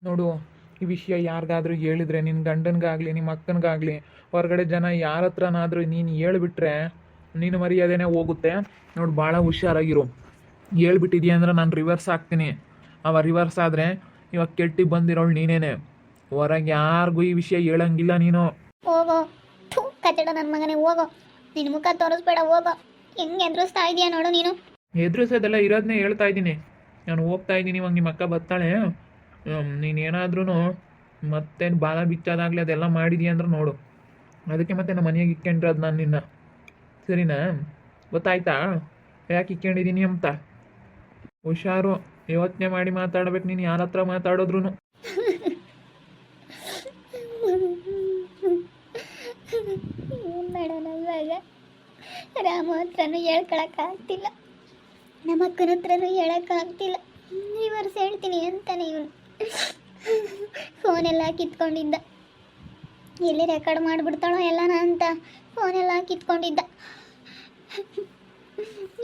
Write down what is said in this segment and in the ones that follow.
ನೋಡು, ಈ ವಿಷಯ ಯಾರಿಗಾದ್ರೂ ಹೇಳಿದ್ರೆ ನಿನ್ನ ಗಂಡನಿಗಾಗಲಿ ನಿಮ್ಮ ಅಕ್ಕನಿಗಾಗಲಿ ಹೊರಗಡೆ ಜನ ಯಾರ ಹತ್ರನಾದ್ರೂ ನೀನು ಹೇಳ್ಬಿಟ್ರೆ ನೀನು ಮರ್ಯಾದೆನೇ ಹೋಗುತ್ತೆ. ನೋಡು, ಭಾಳ ಹುಷಾರಾಗಿರು. ಹೇಳ್ಬಿಟ್ಟಿದ್ಯಾ ಅಂದ್ರೆ ನಾನು ರಿವರ್ಸ್ ಆಗ್ತೀನಿ. ಅವ ರಿವರ್ಸ್ ಆದರೆ ಇವಾಗ ಕೆಟ್ಟಿ ಬಂದಿರೋಳು ನೀನೇನೆ. ಹೊರಗೆ ಯಾರಿಗೂ ಈ ವಿಷಯ ಹೇಳಂಗಿಲ್ಲ ನೀನು. ಹೋಗೋ, ಥೂ ಕಚಡ ನನ್ನ ಮಗನೇ, ಹೋಗೋ. ನಿನ್ನ ಮುಖ ತೋರಿಸ್ಬೇಡ, ಹೋಗೋ. ಹೆಂಗೆ ಎದುರಿಸ್ತಾ ಇದೀಯ ನೋಡು ನೀನು. ಎದುರಿಸೋದೆಲ್ಲ ಇರೋದನ್ನೇ ಹೇಳ್ತಾ ಇದ್ದೀನಿ. ನಾನು ಹೋಗ್ತಾ ಇದ್ದೀನಿ, ಇವಾಗ ನಿಮ್ಮ ಅಕ್ಕ ಬರ್ತಾಳೆ. ನೀನೇನಾದ್ರೂ ಮತ್ತೇನು ಬಾಲ ಬಿಚ್ಚೋದಾಗಲಿ ಅದೆಲ್ಲ ಮಾಡಿದೀಯ ಅಂದ್ರೆ ನೋಡು. ಅದಕ್ಕೆ ಮತ್ತೆ ನಮ್ಮ ಮನೆಯಾಗ ಇಕ್ಕೊಂಡಿರೋದು ನಾನು ನಿನ್ನ. ಸರಿನಾ? ಗೊತ್ತಾಯ್ತಾ ಯಾಕೆ ಇಕ್ಕೊಂಡಿದ್ದೀನಿ ಅಂತ? ಹುಷಾರು, ಯೋಚನೆ ಮಾಡಿ ಮಾತಾಡ್ಬೇಕು ನೀನು ಯಾರ ಹತ್ರ ಮಾತಾಡೋದ್ರು. ಏನು ಮಾಡೋಣ ಇವಾಗ? ರಾಮ ಹತ್ರನೂ ಹೇಳ್ಕೊಳಕ್ಕಾಗ್ತಿಲ್ಲ, ನಮ್ಮ ಅಕ್ಕನ ಹತ್ರನೂ ಹೇಳೋಕ್ಕಾಗ್ತಿಲ್ಲ. ರಿವರ್ಸ್ ಹೇಳ್ತೀನಿ ಅಂತಾನೆ ಇವನು ಫೋನೆಲ್ಲ ಕಿತ್ಕೊಂಡಿದ್ದ. ಎಲ್ಲಿ ರೆಕಾರ್ಡ್ ಮಾಡಿಬಿಡ್ತಾಳೋ ಎಲ್ಲನ ಅಂತ ಫೋನೆಲ್ಲ ಕಿತ್ಕೊಂಡಿದ್ದ.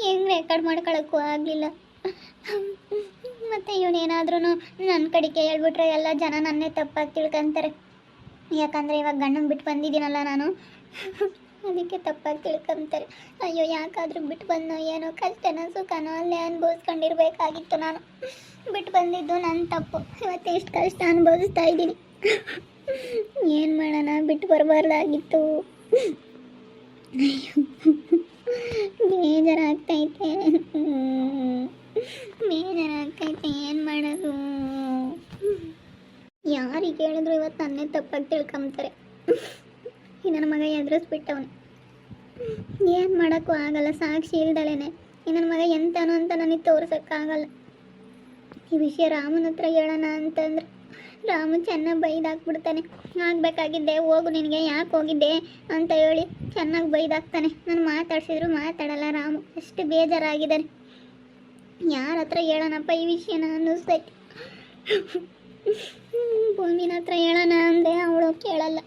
ಹೆಂಗೆ ರೆಕಾರ್ಡ್ ಮಾಡ್ಕೊಳಕ್ಕೂ ಆಗಲಿಲ್ಲ. ಮತ್ತು ಇವನೇನಾದ್ರೂ ನನ್ನ ಕಡೆಗೆ ಹೇಳ್ಬಿಟ್ರೆ ಎಲ್ಲ ಜನ ನನ್ನೇ ತಪ್ಪಾಗಿ ತಿಳ್ಕೊಂತಾರೆ. ಯಾಕಂದರೆ ಇವಾಗ ಗಂಡನ ಬಿಟ್ಟು ಬಂದಿದ್ದೀನಲ್ಲ ನಾನು, ಅದಕ್ಕೆ ತಪ್ಪಾಗಿ ತಿಳ್ಕೊಂತಾರೆ. ಅಯ್ಯೋ, ಯಾಕಾದರೂ ಬಿಟ್ಟು ಬಂದೋ ಏನೋ, ಕಷ್ಟನೋ ಸುಖನೋ ಅಲ್ಲೇ ಅನುಭವಿಸ್ಕೊಂಡಿರ್ಬೇಕಾಗಿತ್ತು. ನಾನು ಬಿಟ್ಟು ಬಂದಿದ್ದು ನನ್ನ ತಪ್ಪು. ಇವತ್ತು ಎಷ್ಟು ಕಷ್ಟ ಅನುಭವಿಸ್ತಾ ಇದ್ದೀನಿ. ಏನು ಮಾಡೋಣ, ಬಿಟ್ಟು ಬರಬಾರ್ದಾಗಿತ್ತು. ಬೇಜಾರಾಗ್ತೈತೆ, ಬೇಜಾರಾಗ್ತೈತೆ. ಏನು ಮಾಡೋದು? ಯಾರಿಗೆ ಹೇಳಿದ್ರು ಇವತ್ತು ನನ್ನೇ ತಪ್ಪಾಗಿ ತಿಳ್ಕೊಂತಾರೆ. ಈ ನನ್ನ ಮಗ ಎದುರಿಸ್ಬಿಟ್ಟವನು. ಏನು ಮಾಡೋಕ್ಕೂ ಆಗಲ್ಲ, ಸಾಕ್ಷಿ ಇಲ್ದಲೇನೆ ಈ ನನ್ನ ಮಗ ಎಂತಾನೋ ಅಂತ ನನಗೆ ತೋರ್ಸೋಕ್ಕಾಗಲ್ಲ. ಈ ವಿಷಯ ರಾಮನ ಹತ್ರ ಹೇಳೋಣ ಅಂತಂದ್ರೆ ರಾಮು ಚೆನ್ನಾಗಿ ಬೈದಾಕ್ಬಿಡ್ತಾನೆ. ಆಗಬೇಕಾಗಿದ್ದೆ, ಹೋಗು ನಿನಗೆ ಯಾಕೆ ಹೋಗಿದ್ದೆ ಅಂತ ಹೇಳಿ ಚೆನ್ನಾಗಿ ಬೈದಾಕ್ತಾನೆ. ನಾನು ಮಾತಾಡ್ಸಿದ್ರು ಮಾತಾಡಲ್ಲ ರಾಮು. ಅಷ್ಟು ಬೇಜಾರಾಗಿದ್ದಾನೆ. ಯಾರ ಹತ್ರ ಹೇಳೋಣಪ್ಪ ಈ ವಿಷಯನ ಅನ್ನಿಸ್ತೈತಿ. ಭೂಮಿನ ಹತ್ರ ಹೇಳೋಣ ಅಂದೆ, ಅವಳು ಕೇಳಲ್ಲ.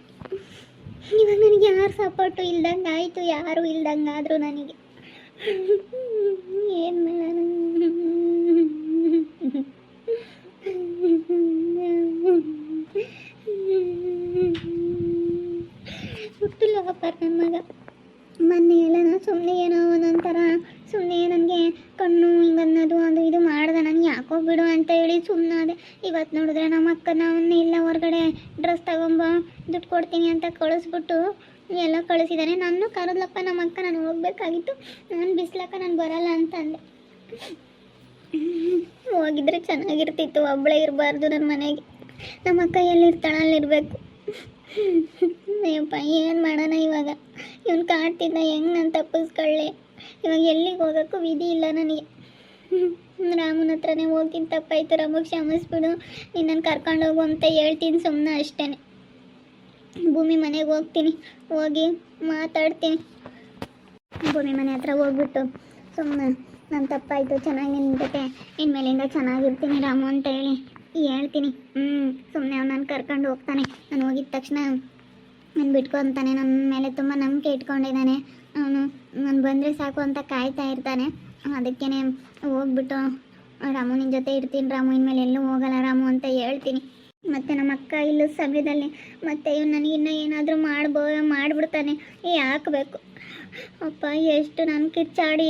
ಇವಾಗ ನನಗೆ ಯಾರು ಸಪೋರ್ಟು ಇಲ್ದಂಗೆ ಆಯಿತು, ಯಾರೂ ಇಲ್ದಂಗೆ ಆದರೂ ನನಗೆ ಏನು ಮಾಡೋಣ? ಹುಟ್ಟಿಲ್ಲ ಅಪ್ಪಾರ ನನ್ನ ಮಗ. ಮೊನ್ನೆ ಎಲ್ಲ ಸುಮ್ಮನೆ ಏನೋ ಒಂದೊಂಥರ ಸುಮ್ಮನೆ ನನಗೆ ಕಣ್ಣು ಹಿಂಗನ್ನೋದು ಅದು ಇದು ಮಾಡ್ದೆ. ನನಗೆ ಯಾಕೋ ಬಿಡು ಅಂತ ಹೇಳಿ ಸುಮ್ಮನಾದೆ. ಇವತ್ತು ನೋಡಿದ್ರೆ ನಮ್ಮ ಅಕ್ಕನ ಅವನ್ನೇ ಇಲ್ಲ ಹೊರಗಡೆ ಡ್ರೆಸ್ ತಗೊಂಬ ದುಡ್ಡು ಕೊಡ್ತೀನಿ ಅಂತ ಕಳಿಸ್ಬಿಟ್ಟು ಎಲ್ಲ ಕಳಿಸಿದ್ದಾನೆ. ನಾನು ಕರೆದ್ಲಪ್ಪ ನಮ್ಮ ಅಕ್ಕ, ನಾನು ಹೋಗ್ಬೇಕಾಗಿತ್ತು. ನಾನು ಬಿಸ್ಲಕ್ಕ ನಾನು ಬರಲ್ಲ ಅಂತ ಅಂದೆ. ಹೋಗಿದ್ರೆ ಚೆನ್ನಾಗಿರ್ತಿತ್ತು, ಒಬ್ಬಳೇ ಇರಬಾರ್ದು ನನ್ನ ಮನೆಗೆ. ನಮ್ಮ ಅಕ್ಕ ಎಲ್ಲಿರ್ತಾಳೆ ಅಲ್ಲಿರಬೇಕು. ಅಯ್ಯಪ್ಪ, ಏನು ಮಾಡೋಣ ಇವಾಗ? ಇವನು ಕಾಡ್ತಿದ್ದ, ಹೆಂಗೆ ನಾನು ತಪ್ಪಿಸ್ಕೊಳ್ಳಿ? ಇವಾಗ ಎಲ್ಲಿಗೆ ಹೋಗೋಕ್ಕೂ ವಿಧಿ ಇಲ್ಲ ನನಗೆ. ರಾಮನ ಹತ್ರನೇ ಹೋಗ್ತೀನಿ, ತಪ್ಪಾಯ್ತು ರಾಮಗೆ ಕ್ಷಮಿಸ್ಬಿಡು, ನಿನ್ನನ್ನು ಕರ್ಕೊಂಡು ಹೋಗು ಅಂತ ಹೇಳ್ತೀನಿ ಸುಮ್ಮನೆ ಅಷ್ಟೇ. ಭೂಮಿ ಮನೆಗೆ ಹೋಗ್ತೀನಿ, ಹೋಗಿ ಮಾತಾಡ್ತೀನಿ. ಭೂಮಿ ಮನೆ ಹತ್ರ ಹೋಗ್ಬಿಟ್ಟು ಸುಮ್ಮನೆ ನಾನು ತಪ್ಪಾಯಿತು, ಚೆನ್ನಾಗಿ ನಿನ್ನ ಜೊತೆ ಇನ್ಮೇಲಿಂದ ಚೆನ್ನಾಗಿರ್ತೀನಿ ರಾಮು ಅಂತ ಹೇಳಿ ಹೇಳ್ತೀನಿ. ಸುಮ್ಮನೆ ಅವ್ನು ನಾನು ಕರ್ಕೊಂಡು ಹೋಗ್ತಾನೆ. ನಾನು ಹೋಗಿದ ತಕ್ಷಣ ನಾನು ಬಿಟ್ಕೊತಾನೆ. ನನ್ನ ಮೇಲೆ ತುಂಬ ನಂಬಿಕೆ ಇಟ್ಕೊಂಡಿದ್ದಾನೆ ಅವನು. ನಾನು ಬಂದರೆ ಸಾಕು ಅಂತ ಕಾಯ್ತಾ ಇರ್ತಾನೆ. ಅದಕ್ಕೇ ಹೋಗ್ಬಿಟ್ಟು ರಾಮು ನಿನ್ನ ಜೊತೆ ಇರ್ತೀನಿ ರಾಮು, ಇನ್ಮೇಲೆ ಎಲ್ಲೂ ಹೋಗಲ್ಲ ರಾಮು ಅಂತ ಹೇಳ್ತೀನಿ. ಮತ್ತು ನಮ್ಮ ಅಕ್ಕ ಇಲ್ಲೂ ಸಮಯದಲ್ಲಿ ಮತ್ತು ಇವ್ನು ನನಗಿನ್ನ ಏನಾದರೂ ಮಾಡಿಬಿಡ್ತಾನೆ. ಯಾಕಬೇಕು ಅಪ್ಪ? ಎಷ್ಟು ನಾನು ಕಿರ್ಚಾಡಿ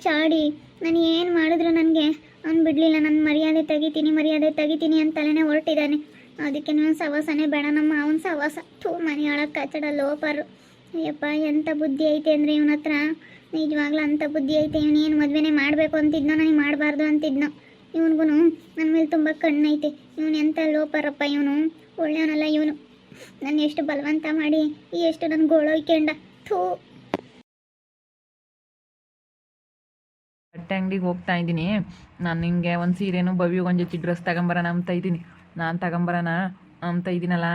ಚಾಡಿ ನಾನು ಏನು ಮಾಡಿದ್ರು ನನಗೆ ಅವ್ನು ಬಿಡಲಿಲ್ಲ. ನನ್ನ ಮರ್ಯಾದೆ ತೆಗಿತೀನಿ ಅಂತಲೇ ಹೊರಟಿದ್ದಾನೆ. ಅದಕ್ಕೆ ನಾನು ಸವಾಸನೇ ಬೇಡ, ನಮ್ಮ ಅವನ ಸವಾಸ. ಮನೆ ಒಳಗೆ ಕಚಡ ಲೋಪರು. ಅಯ್ಯಪ್ಪ, ಎಂಥ ಬುದ್ಧಿ ಐತೆ ಅಂದರೆ ಇವನ ಹತ್ರ, ನಿಜವಾಗ್ಲೂ ಅಂಥ ಬುದ್ಧಿ ಐತೆ. ಇವನೇನು ಮದುವೆನೇ ಮಾಡಬೇಕು ಅಂತಿದ್ನೋ, ನನಗೆ ಮಾಡಬಾರ್ದು ಅಂತಿದ್ನೋ. ಇವನಿಗೂ ನನ್ನ ಮೇಲೆ ತುಂಬ ಕಣ್ಣೈತೆ. ಇವನು ಎಂಥ ಲೋಪರಪ್ಪ, ಇವನು ಒಳ್ಳೆಯವನಲ್ಲ ಇವನು. ನಾನು ಎಷ್ಟು ಬಲವಂತ ಮಾಡಿ ಎಷ್ಟು ನನ್ನ ಗೋಳೊಯ್ಕೊಂಡ. ಬಟ್ಟೆ ಅಂಗಡಿಗೆ ಹೋಗ್ತಾ ಇದ್ದೀನಿ. ನಾನು ನಿಮಗೆ ಒಂದು ಸೀರೆನೂ ಬವಿಗೆ ಒಂದು ಜೊತೆ ಡ್ರೆಸ್ ತಗೊಂಬರೋಣ ಅಂತ ಇದ್ದೀನಿ. ನಾನು ತಗೊಂಬರೋಣ ಅಂತ ಇದ್ದೀನಲ್ಲ,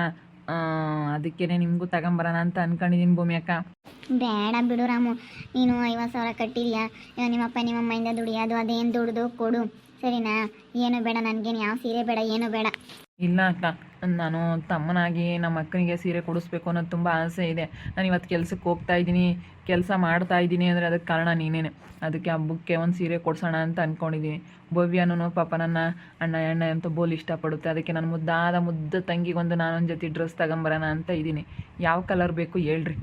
ಅದಕ್ಕೇ ನಿಮಗೂ ತಗೊಂಬರೋಣ ಅಂತ ಅನ್ಕೊಂಡಿದ್ದೀನಿ ಭೂಮಿ ಅಕ್ಕ. ಬೇಡ ಬಿಡು ರಾಮು, ನೀನು 50,000 ಕಟ್ಟಿದ್ಯಾ, ನಿಮ್ಮಪ್ಪ ನಿಮ್ಮಮ್ಮೆಯಿಂದ ದುಡಿಯೋದು, ಅದೇನು ದುಡ್ದು ಕೊಡು ಸರಿನಾ? ಏನು ಬೇಡ, ನನಗೇನು ಯಾವ ಸೀರೆ ಬೇಡ, ಏನು ಬೇಡ. ಇಲ್ಲ ಅಕ್ಕ, ನಾನು ತಮ್ಮನಾಗಿ ನಮ್ಮ ಅಕ್ಕನಿಗೆ ಸೀರೆ ಕೊಡಿಸ್ಬೇಕು ಅನ್ನೋದು ತುಂಬ ಆಸೆ ಇದೆ. ನಾನು ಇವತ್ತು ಕೆಲ್ಸಕ್ಕೆ ಹೋಗ್ತಾ ಇದ್ದೀನಿ, ಕೆಲಸ ಮಾಡ್ತಾ ಇದ್ದೀನಿ ಅಂದರೆ ಅದಕ್ಕೆ ಕಾರಣ ನೀನೇನೆ. ಅದಕ್ಕೆ ಹಬ್ಬಕ್ಕೆ ಒಂದು ಸೀರೆ ಕೊಡ್ಸೋಣ ಅಂತ ಅಂದ್ಕೊಂಡಿದ್ದೀನಿ. ಭವ್ಯನೂ ಪಾಪ ನನ್ನ ಅಣ್ಣ ಅಂತ ಬೋಲ್ ಇಷ್ಟಪಡುತ್ತೆ. ಅದಕ್ಕೆ ನನ್ನ ಮುದ್ದು ತಂಗಿಗೊಂದು ನಾನೊಂದು ಜೊತೆ ಡ್ರೆಸ್ ತಗೊಂಬರೋಣ ಅಂತ ಇದ್ದೀನಿ. ಯಾವ ಕಲರ್ ಬೇಕು ಹೇಳ್ರಿ.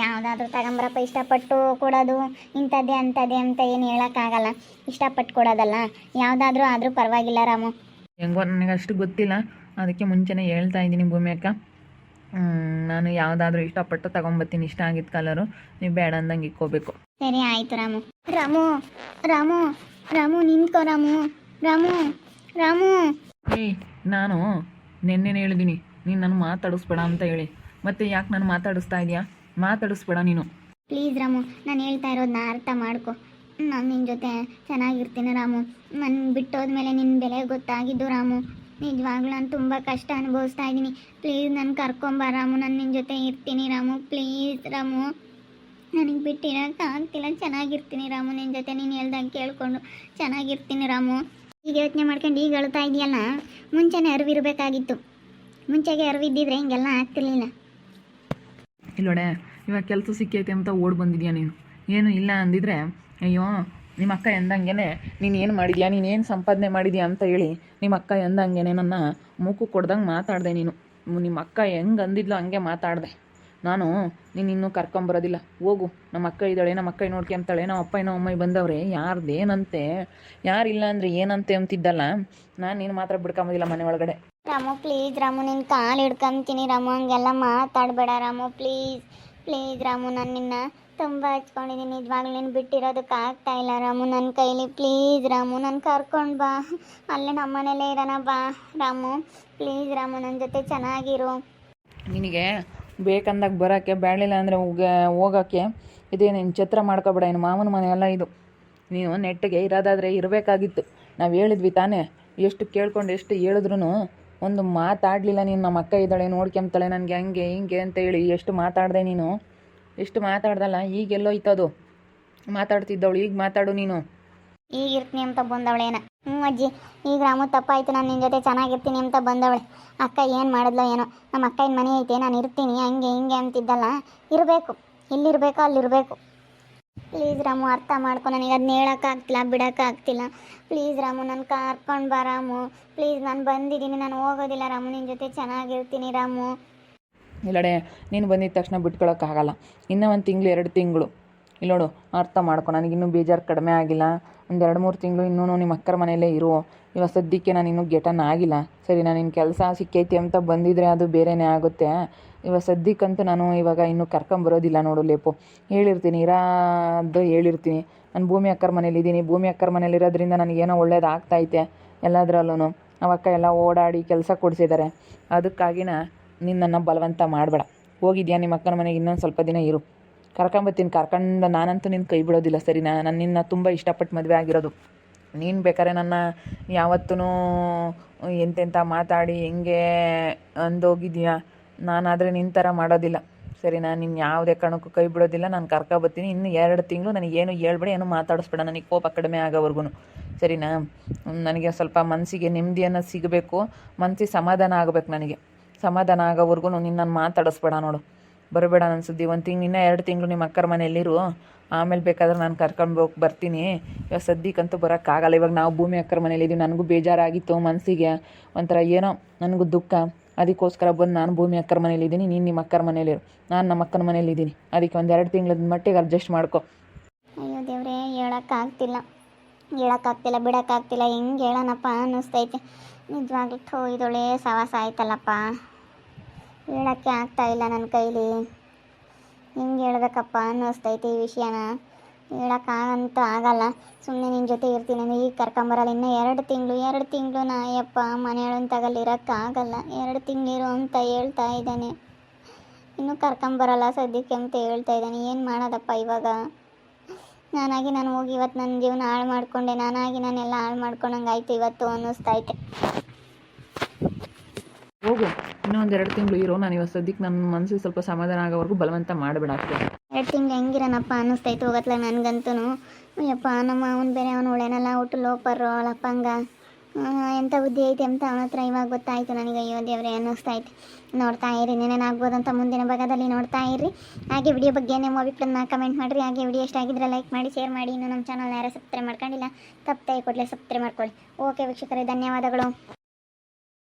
ಯಾವುದಾದ್ರೂ ತಗೊಂಬರಪ್ಪ, ಇಷ್ಟಪಟ್ಟು ಕೊಡೋದು ಇಂಥದ್ದೇ ಅಂಥದ್ದೇ ಅಂತ ಏನು ಹೇಳೋಕ್ಕಾಗಲ್ಲ. ಇಷ್ಟಪಟ್ಟು ಕೊಡೋದಲ್ಲ, ಯಾವುದಾದ್ರೂ ಆದರೂ ಪರವಾಗಿಲ್ಲ ರಾಮು. ಹೆಂಗೋ ನನಗೆ ಅಷ್ಟು ಗೊತ್ತಿಲ್ಲ, ಅದಕ್ಕೆ ಮುಂಚೆನೇ ಹೇಳ್ತಾ ಇದ್ದೀನಿ ಭೂಮಿ ಅಕ್ಕ. ನಾನು ಯಾವುದಾದ್ರೂ ಇಷ್ಟಪಟ್ಟು ತಗೊಂಬತ್ತೀನಿ, ಇಷ್ಟ ಆಗಿದ್ದ ಕಲರು. ನೀವು ಬೇಡ ಅಂದಂಗೆ ಇಕ್ಕೋಬೇಕು. ಸರಿ ಆಯಿತು ರಾಮು. ರಾಮು ರಾಮು ರಾಮು ನಿಂತ್ಕೋ ರಾಮು. ರಾಮು ರಾಮು ಏಯ್, ನಾನು ನೆನ್ನೆನೇ ಹೇಳಿದ್ದೀನಿ ನೀನು ನಾನು ಮಾತಾಡಿಸ್ಬೇಡ ಅಂತ ಹೇಳಿ. ಮತ್ತೆ ಯಾಕೆ ನಾನು ಮಾತಾಡಿಸ್ತಾ ಇದೆಯಾ? ಮಾತಾಡಿಸ್ಬೇಡ ನೀನು. ಪ್ಲೀಸ್ ರಾಮು, ನಾನು ಹೇಳ್ತಾ ಇರೋದನ್ನ ಅರ್ಥ ಮಾಡ್ಕೊ. ನಾನು ನಿನ್ನ ಜೊತೆ ಚೆನ್ನಾಗಿರ್ತೀನಿ ರಾಮು. ನನ್ನ ಬಿಟ್ಟೋದ್ಮೇಲೆ ನಿನ್ನ ಬೆಲೆ ಗೊತ್ತಾಗಿದ್ದು ರಾಮು. ನಿಜವಾಗ್ಲೂ ನಾನು ತುಂಬ ಕಷ್ಟ ಅನುಭವಿಸ್ತಾ ಇದ್ದೀನಿ. ಪ್ಲೀಸ್ ನನ್ನ ಕರ್ಕೊಂಬ ರಾಮು, ನಾನು ನಿನ್ನ ಜೊತೆ ಇರ್ತೀನಿ ರಾಮು. ಪ್ಲೀಸ್ ರಾಮು, ನನಗೆ ಬಿಟ್ಟಿರೋಕ್ಕಾಗ್ತಿಲ್ಲ. ಚೆನ್ನಾಗಿರ್ತೀನಿ ರಾಮು, ನಿನ್ನ ಜೊತೆ ನೀನು ಹೇಳ್ದಂಗೆ ಕೇಳಿಕೊಂಡು ಚೆನ್ನಾಗಿರ್ತೀನಿ ರಾಮು. ಈಗ ಯೋಚನೆ ಮಾಡ್ಕೊಂಡು ಈಗ ಅಳ್ತಾ ಇದೆಯಲ್ಲ, ಮುಂಚೆನೇ ಅರಿವಿರಬೇಕಾಗಿತ್ತು. ಮುಂಚೆಗೆ ಅರಿವಿದ್ದಿದ್ರೆ ಹಿಂಗೆಲ್ಲ ಆಗ್ತಿರ್ಲಿಲ್ಲ. ಇಲ್ಲೋಡೆ, ಇವಾಗ ಕೆಲಸ ಸಿಕ್ಕೈತೆ ಅಂತ ಓಡ್ ಬಂದಿದ್ಯಾ ನೀನು. ಏನು ಇಲ್ಲ ಅಂದಿದ್ರೆ, ಅಯ್ಯೋ ನಿಮ್ಮ ಅಕ್ಕ ಎಂದಂಗೆ ನೀನು ಏನು ಮಾಡಿದ್ಯಾ, ನೀನೇನು ಸಂಪಾದನೆ ಮಾಡಿದ್ಯಾ ಅಂತ ಹೇಳಿ ನಿಮ್ಮ ಅಕ್ಕ ಎಂದಂಗೆ ನನ್ನ ಮೂಕು ಕೊಡ್ದಂಗೆ ಮಾತಾಡಿದೆ ನೀನು. ನಿಮ್ಮ ಅಕ್ಕ ಹೆಂಗೆ ಅಂದಿದ್ಲು ಹಂಗೆ ಮಾತಾಡಿದೆ ನಾನು. ನೀನು ಇನ್ನೂ ಕರ್ಕೊಂಬರೋದಿಲ್ಲ, ಹೋಗು. ನಮ್ಮ ಅಕ್ಕ ಇದ್ದಾಳೆ, ನಮ್ಮ ಅಕ್ಕ ನೋಡ್ಕೊಂತಾಳೆ, ನಮ್ಮ ಅಪ್ಪ ನಮ್ಮ ಅಮ್ಮ ಬಂದವ್ರೆ, ಯಾರ್ದೇನಂತೆ, ಯಾರಿಲ್ಲ ಅಂದರೆ ಏನಂತೆ ಅಂತಿದ್ದಲ್ಲ. ನಾನು ನೀನು ಮಾತ್ರ ಬಿಡ್ಕೊಂಬೋದಿಲ್ಲ ಮನೆ ಒಳಗಡೆ. ರಾಮು ಪ್ಲೀಸ್ ರಾಮು, ನಿನ್ನ ಕಾಲು ಹಿಡ್ಕೊಂತೀನಿ ರಾಮು. ಹಂಗೆಲ್ಲ ಮಾತಾಡಬೇಡ ರಾಮು, ಪ್ಲೀಸ್ ಪ್ಲೀಸ್ ರಾಮು. ನಾನು ನಿನ್ನ ತುಂಬ ಹಚ್ಕೊಂಡಿದ್ದೀನಿ. ನಿಜವಾಗ್ಲೂ ನೀನು ಬಿಟ್ಟಿರೋದಕ್ಕೆ ಆಗ್ತಾ ಇಲ್ಲ ರಾಮು ನನ್ನ ಕೈಲಿ. ಪ್ಲೀಸ್ ರಾಮು, ನಾನು ಕರ್ಕೊಂಡು ಬಾ, ಅಲ್ಲೇ ನಮ್ಮ ಮನೇಲೇ ಇರೋಣ ಬಾ ರಾಮು. ಪ್ಲೀಸ್ ರಾಮು, ನನ್ನ ಜೊತೆ ಚೆನ್ನಾಗಿರು. ನಿನಗೆ ಬೇಕಂದಾಗ ಬರೋಕ್ಕೆ, ಬೇಡಲಿಲ್ಲ ಅಂದರೆ ಹೋಗೋಕ್ಕೆ ಇದೇ ನೀನು ಛತ್ರ ಮಾಡ್ಕೊಬೇಡ. ಇನ್ನು ಮಾವನ ಮನೆ ಎಲ್ಲ ಇದು. ನೀನು ನೆಟ್ಟಿಗೆ ಇರೋದಾದರೆ ಇರಬೇಕಾಗಿತ್ತು. ನಾವು ಹೇಳಿದ್ವಿ ತಾನೇ, ಎಷ್ಟು ಕೇಳ್ಕೊಂಡು ಎಷ್ಟು ಹೇಳಿದ್ರು ಒಂದು ಮಾತಾಡಲಿಲ್ಲ ನೀನು. ನಮ್ಮ ಅಕ್ಕ ಇದ್ದಾಳೆ, ನೋಡ್ಕೊಂತಾಳೆ, ನನಗೆ ಹಂಗೆ ಹಿಂಗೆ ಅಂತ ಹೇಳಿ ಎಷ್ಟು ಮಾತಾಡಿದೆ ನೀನು. ಎಷ್ಟು ಮಾತಾಡ್ದಲ್ಲ, ಈಗೆಲ್ಲೋಯ್ತದು ಮಾತಾಡ್ತಿದ್ದವಳು. ಈಗ ಮಾತಾಡು ನೀನು. ಈಗ ಇರ್ತೀನಿ ಅಂತ ಬಂದವಳೇನ? ಅಜ್ಜಿ, ಈಗ ರಾಮು ತಪ್ಪಾಯ್ತು, ನಾನು ನಿನ್ನ ಜೊತೆ ಚೆನ್ನಾಗಿರ್ತೀನಿ ಅಂತ ಬಂದವಳೆ. ಅಕ್ಕ ಏನು ಮಾಡಿದ್ಲೋ ಏನೋ. ನಮ್ಮ ಅಕ್ಕನ ಮನೆ ಐತೆ, ನಾನು ಇರ್ತೀನಿ ಹಂಗೆ ಹಿಂಗೆ ಅಂತಿದ್ದಲ್ಲ. ಇರಬೇಕು, ಇಲ್ಲಿರಬೇಕು ಅಲ್ಲಿರಬೇಕು. ಪ್ಲೀಸ್ ರಾಮು, ಅರ್ಥ ಮಾಡ್ಕೊ. ನನಗೆ ಅದನ್ನ ಹೇಳೋಕ್ಕಾಗ್ತಿಲ್ಲ, ಬಿಡೋಕ್ಕಾಗ್ತಿಲ್ಲ. ಪ್ಲೀಸ್ ರಾಮು, ನಾನು ಕರ್ಕೊಂಡು ಬಾ ರಾಮು. ಪ್ಲೀಸ್, ನಾನು ಬಂದಿದ್ದೀನಿ, ನಾನು ಹೋಗೋದಿಲ್ಲ ರಾಮು. ನಿನ್ನ ಜೊತೆ ಚೆನ್ನಾಗಿರ್ತೀನಿ ರಾಮು. ಇಲ್ಲಡೆ, ನೀನು ಬಂದಿದ್ದ ತಕ್ಷಣ ಬಿಟ್ಕೊಳಕ್ಕಾಗಲ್ಲ. ಇನ್ನೂ 1 ತಿಂಗಳು 2 ತಿಂಗಳು ಇಲ್ಲೋಡು, ಅರ್ಥ ಮಾಡ್ಕೊ. ನನಗಿನ್ನೂ ಬೇಜಾರು ಕಡಿಮೆ ಆಗಿಲ್ಲ. ಒಂದು 2-3 ತಿಂಗಳು ಇನ್ನೂ ನಿಮ್ಮ ಅಕ್ಕರ ಮನೆಯಲ್ಲೇ ಇರು. ಇವಾಗ ಸದ್ಯಕ್ಕೆ ನಾನು ಇನ್ನೂ ಗೆಟನ್ ಆಗಿಲ್ಲ. ಸರಿ, ನಾನು ನಿನ್ನ ಕೆಲಸ ಸಿಕ್ಕೈತಿ ಅಂತ ಬಂದಿದ್ರೆ ಅದು ಬೇರೆಯೇ ಆಗುತ್ತೆ. ಇವಾಗ ಸದ್ಯಕ್ಕಂತೂ ನಾನು ಇವಾಗ ಇನ್ನೂ ಕರ್ಕೊಂಬರೋದಿಲ್ಲ ನೋಡು ಲೇಪು. ಹೇಳಿರ್ತೀನಿ, ಇರೋದು ಹೇಳಿರ್ತೀನಿ. ನಾನು ಭೂಮಿ ಅಕ್ಕರ ಮನೇಲಿದ್ದೀನಿ. ಭೂಮಿ ಅಕ್ಕರ ಮನೇಲಿರೋದ್ರಿಂದ ನನಗೇನೋ ಒಳ್ಳೇದು ಆಗ್ತೈತೆ ಎಲ್ಲದರಲ್ಲೂ. ಅವಕ್ಕ ಎಲ್ಲ ಓಡಾಡಿ ಕೆಲಸ ಕೊಡಿಸಿದ್ದಾರೆ. ಅದಕ್ಕಾಗಿನ ನಿನ್ನನ್ನು ಬಲವಂತ ಮಾಡಬೇಡ. ಹೋಗಿದ್ಯಾ ನಿಮ್ಮ ಅಕ್ಕನ ಮನೆಗೆ, ಇನ್ನೊಂದು ಸ್ವಲ್ಪ ದಿನ ಇರು. ಕರ್ಕೊಂಬತ್ತೀನಿ. ಕರ್ಕೊಂಡು ನಾನಂತೂ ನಿನ್ನ ಕೈ ಬಿಡೋದಿಲ್ಲ ಸರಿನಾ? ನಾನು ನಿನ್ನ ತುಂಬ ಇಷ್ಟಪಟ್ಟು ಮದುವೆ ಆಗಿರೋದು. ನೀನು ಬೇಕಾದ್ರೆ ನನ್ನ ಯಾವತ್ತೂ ಎಂತೆಂಥ ಮಾತಾಡಿ ಹೆಂಗೆ ಅಂದೋಗಿದ್ಯಾ. ನಾನಾದರೆ ನಿನ್ನ ಥರ ಮಾಡೋದಿಲ್ಲ ಸರಿನಾ? ನಿನ್ನ ಯಾವುದೇ ಕಾರಣಕ್ಕೂ ಕೈ ಬಿಡೋದಿಲ್ಲ. ನಾನು ಕರ್ಕೊಬತ್ತೀನಿ. ಇನ್ನು 2 ತಿಂಗಳು ನನಗೇನು ಹೇಳ್ಬೇಡ, ಏನು ಮಾತಾಡಿಸ್ಬೇಡ. ನನಗೆ ಕೋಪ ಕಡಿಮೆ ಆಗೋವರೆಗೂ ಸರಿನಾ? ನನಗೆ ಸ್ವಲ್ಪ ಮನಸ್ಸಿಗೆ ನೆಮ್ಮದಿಯನ್ನು ಸಿಗಬೇಕು, ಮನಸ್ಸಿಗೆ ಸಮಾಧಾನ ಆಗಬೇಕು. ನನಗೆ ಸಮಾಧಾನ ಆಗೋವರೆಗೂ ನಿನ್ನನ್ನು ಮಾತಾಡಿಸ್ಬೇಡ ನೋಡು. ಬರಬೇಡ ನನ್ನ ಸುದ್ದಿ. 1 ತಿಂಗಳು, ಇನ್ನೂ 2 ತಿಂಗಳು ನಿಮ್ಮ ಅಕ್ಕರ ಮನೆಯಲ್ಲಿರು. ಆಮೇಲೆ ಬೇಕಾದ್ರೆ ನಾನು ಕರ್ಕೊಂಡು ಹೋಗಿ ಬರ್ತೀನಿ. ಇವಾಗ ಸದ್ಯಕ್ಕಂತೂ ಬರೋಕ್ಕಾಗಲ್ಲ. ಇವಾಗ ನಾವು ಭೂಮಿ ಅಕ್ಕರ ಮನೇಲಿದ್ದೀವಿ. ನನಗೂ ಬೇಜಾರಾಗಿತ್ತು ಮನಸ್ಸಿಗೆ, ಒಂಥರ ಏನೋ ನನಗೂ ದುಃಖ. ಅದಕ್ಕೋಸ್ಕರ ಬಂದು ನಾನು ಭೂಮಿ ಅಕ್ಕರ ಮನೇಲಿದ್ದೀನಿ, ನೀನು ನಿಮ್ಮ ಅಕ್ಕರ ಮನೇಲಿರು. ನಾನು ನಮ್ಮ ಅಕ್ಕನ ಮನೇಲಿದ್ದೀನಿ. ಅದಕ್ಕೆ ಒಂದು 2 ತಿಂಗಳ ಮಟ್ಟಿಗೆ ಅಡ್ಜಸ್ಟ್ ಮಾಡ್ಕೊ. ಅಯ್ಯೋ ದೇವ್ರೇ, ಹೇಳೋಕ್ಕಾಗ್ತಿಲ್ಲ, ಬಿಡೋಕ್ಕಾಗ್ತಿಲ್ಲ. ಹೆಂಗೆ ಹೇಳೋಣಪ್ಪ ಅನ್ನಿಸ್ತೈತೆ. ನಿಜವಾಗ್ಲೂ ಇದೊಳೆ ಸವಾಸ ಆಯ್ತಲ್ಲಪ್ಪ. ಹೇಳೋಕ್ಕೆ ಆಗ್ತಾಯಿಲ್ಲ ನನ್ನ ಕೈಲಿ. ಹೆಂಗೆ ಹೇಳ್ಬೇಕಪ್ಪ ಅನ್ನಿಸ್ತೈತೆ ಈ ವಿಷಯನ. ಹೇಳೋಕ್ಕಾಗಂತೂ ಆಗಲ್ಲ. ಸುಮ್ಮನೆ ನಿನ್ನ ಜೊತೆ ಇರ್ತೀನಿ ಅಂದರೆ ಈಗ ಕರ್ಕೊಂಬರಲ್ಲ. ಇನ್ನೂ 2 ತಿಂಗಳು ನಾಯಪ್ಪ ಮನೆಯೊಳಗೆ ತಗೊಳ್ಳಿರೋಕ್ಕಾಗಲ್ಲ. 2 ತಿಂಗಳಿರು ಅಂತ ಹೇಳ್ತಾ ಇದ್ದಾನೆ. ಇನ್ನೂ ಕರ್ಕೊಂಬರಲ್ಲ ಸದ್ಯಕ್ಕೆ ಅಂತ ಹೇಳ್ತಾ ಇದ್ದಾನೆ. ಏನು ಮಾಡೋದಪ್ಪ ಇವಾಗ? ನಾನು ಹೋಗಿ ಇವತ್ತು ನನ್ನ ಜೀವನ ಹಾಳು ಮಾಡಿಕೊಂಡೆ. ನಾನೆಲ್ಲ ಹಾಳು ಮಾಡ್ಕೊಂಡಂಗೆ ಆಯಿತು ಇವತ್ತು ಅನ್ನಿಸ್ತೈತೆ. ಹೋಗು, ಇನ್ನೊಂದು 2 ತಿಂಗಳು ಇರೋ. ನಾನು ಇವತ್ತು ಸದ್ಯಕ್ಕೆ ನನ್ನ ಮನಸ್ಸಿಗೆ ಸ್ವಲ್ಪ ಸಮಾಧಾನ ಆಗೋವರೆಗೂ ಬಲವಂತ ಮಾಡಬೇಡ ಅಷ್ಟೇ. 2 ತಿಂಗಳು ಹೆಂಗಿರೋನಪ್ಪ ಅನ್ನಿಸ್ತೈತೆ ಹೋಗತ್ಲ ನನಗಂತೂ. ಅಯ್ಯಪ್ಪ, ನಮ್ಮ ಅವನು ಬೇರೆ, ಅವನು ಒಳ್ಳೆನಲ್ಲ, ಒಟ್ಟು ಲೋಪರು ಅವಳಪ್ಪ. ಎಂಥ ಬುದ್ಧಿ ಐತೆ ಅಂತ ಅವನ ಹತ್ರ ಇವಾಗ ಗೊತ್ತಾಯಿತು ನನಗೆ. ಅಯ್ಯೋ ದೇವ್ರೆ ಅನ್ನಿಸ್ತಾ ಐತೆ. ನೋಡ್ತಾ ಇರಿ, ಏನೇನಾಗ್ಬೋದಂತ ಮುಂದಿನ ಭಾಗದಲ್ಲಿ ನೋಡ್ತಾ ಇರಿ. ಹಾಗೆ ವಿಡಿಯೋ ಬಗ್ಗೆ ನಿಮ್ಮ ಅಭಿಪ್ರಾಯನ ಕಮೆಂಟ್ ಮಾಡಿರಿ. ಹಾಗೆ ವಿಡಿಯೋ ಇಷ್ಟ ಆಗಿದ್ರೆ ಲೈಕ್ ಮಾಡಿ, ಶೇರ್ ಮಾಡಿ. ಇನ್ನು ನಮ್ಮ ಚಾನಲ್ ಯಾರು ಸಬ್ಸ್ಕ್ರೈಬ್ ಮಾಡ್ಕೊಂಡಿಲ್ಲ, ತಪ್ಪದೆ ಕೂಡಲೇ ಸಬ್ಸ್ಕ್ರೈಬ್ ಮಾಡ್ಕೊಳ್ಳಿ. ಓಕೆ ವೀಕ್ಷಕರೇ, ಧನ್ಯವಾದಗಳು.